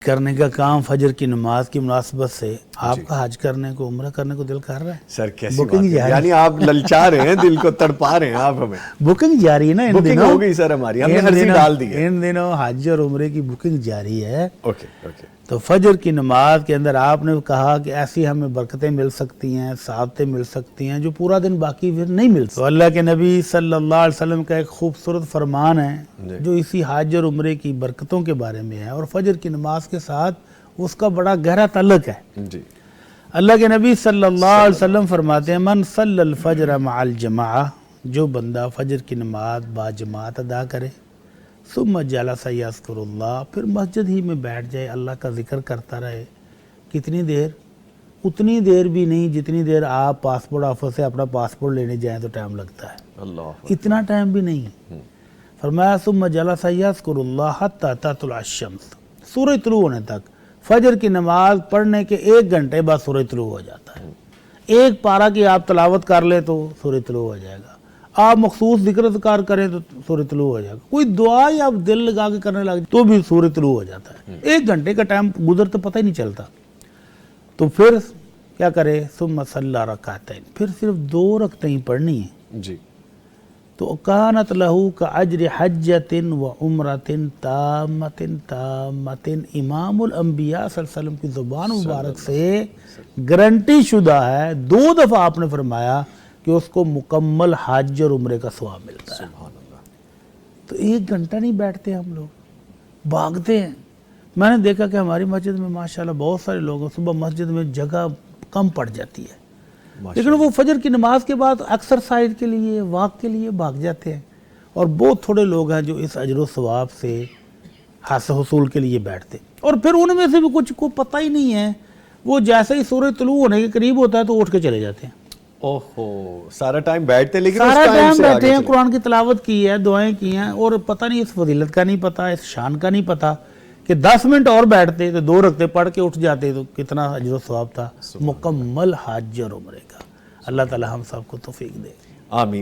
کرنے کا کام فجر کی نماز کی مناسبت سے آپ کا حج کرنے کو عمرہ کرنے کو دل کر رہا ہے سر کیسی بات ہے؟ یعنی آپ للچا رہے ہیں، دل کو تڑپا رہے ہیں آپ ہمیں۔ بکنگ جاری ہے نا ان بکنگ دنوں، ہو گئی سر ہماری، ہم نے عرضی ڈال دی ہے۔ ان دنوں حج اور عمرے کی بکنگ جاری ہے۔ اوکے تو فجر کی نماز کے اندر آپ نے کہا کہ ایسی ہمیں برکتیں مل سکتی ہیں، سعادتیں مل سکتی ہیں جو پورا دن باقی پھر نہیں ملتی۔ تو اللہ کے نبی صلی اللہ علیہ وسلم کا ایک خوبصورت فرمان ہے جو اسی حج اور عمرے کی برکتوں کے بارے میں ہے، اور فجر کی نماز کے ساتھ اس کا بڑا گہرا تعلق ہے۔ جی اللہ کے نبی صلی اللہ علیہ وسلم فرماتے ہیں من صلی الفجر مع الجماعہ، جو بندہ فجر کی نماز با جماعت ادا کرے، ثم جلس یذکر اللہ، پھر مسجد ہی میں بیٹھ جائے، اللہ کا ذکر کرتا رہے، کتنی دیر؟ اتنی دیر بھی نہیں جتنی دیر آپ پاسپورٹ آفس سے اپنا پاسپورٹ لینے جائیں تو ٹائم لگتا ہے، اللہ اتنا ٹائم بھی نہیں۔ فرمایا ثم جلس یذکر اللہ حتی تطلع الشمس، سورج طلوع ہونے تک۔ فجر کی نماز پڑھنے کے 1 گھنٹے بعد سورج طلوع ہو جاتا ہے۔ ایک پارہ کی آپ تلاوت کر لیں تو سورج طلوع ہو جائے گا، آپ مخصوص ذکر اذکار کریں تو سورج طلوع ہو جائے گا، کوئی دعا یا آپ دل لگا کے کرنے لگ تو بھی سورج طلوع ہو جاتا ہے۔ 1 گھنٹے کا ٹائم گزرتا پتہ ہی نہیں چلتا۔ تو پھر کیا کرے؟ ثم صلی رکعتین، پھر صرف 2 رکعتیں پڑھنی ہیں۔ جی تو کانت لہو کاجر حجۃ و عمرۃ تامۃ تامۃ، امام الانبیاء صلی اللہ علیہ وسلم کی زبان مبارک سے گارنٹی شدہ ہے، 2 دفعہ آپ نے فرمایا کہ اس کو مکمل حج اور عمرے کا ثواب ملتا ہے۔ سبحان اللہ۔ تو 1 گھنٹہ نہیں بیٹھتے ہم لوگ، بھاگتے ہیں۔ میں نے دیکھا کہ ہماری مسجد میں ماشاءاللہ بہت سارے لوگ ہیں، صبح مسجد میں جگہ کم پڑ جاتی ہے، لیکن وہ فجر کی نماز کے بعد ایکسرسائز کے لیے، واک کے لیے بھاگ جاتے ہیں، اور بہت تھوڑے لوگ ہیں جو اس اجر و ثواب سے حاصل حصول کے لیے بیٹھتے ہیں۔ اور پھر ان میں سے بھی کچھ کو پتہ ہی نہیں ہے، وہ جیسے ہی سورج طلوع ہونے کے قریب ہوتا ہے تو اٹھ کے چلے جاتے ہیں، اوہو سارا ٹائم بیٹھتے، لیکن سارا اس ٹائم ٹائم سے بیٹھے آگے ہیں، قرآن کی تلاوت کی ہے، دعائیں کی ہیں، اور پتہ نہیں اس فضیلت کا نہیں پتہ، اس شان کا نہیں پتہ کہ 10 منٹ اور بیٹھتے تو 2 رکعتیں پڑھ کے اٹھ جاتے تو کتنا اجر و ثواب تھا مکمل حج اور عمرے کا۔ اللہ تعالی ہم سب کو توفیق دے۔ آمین۔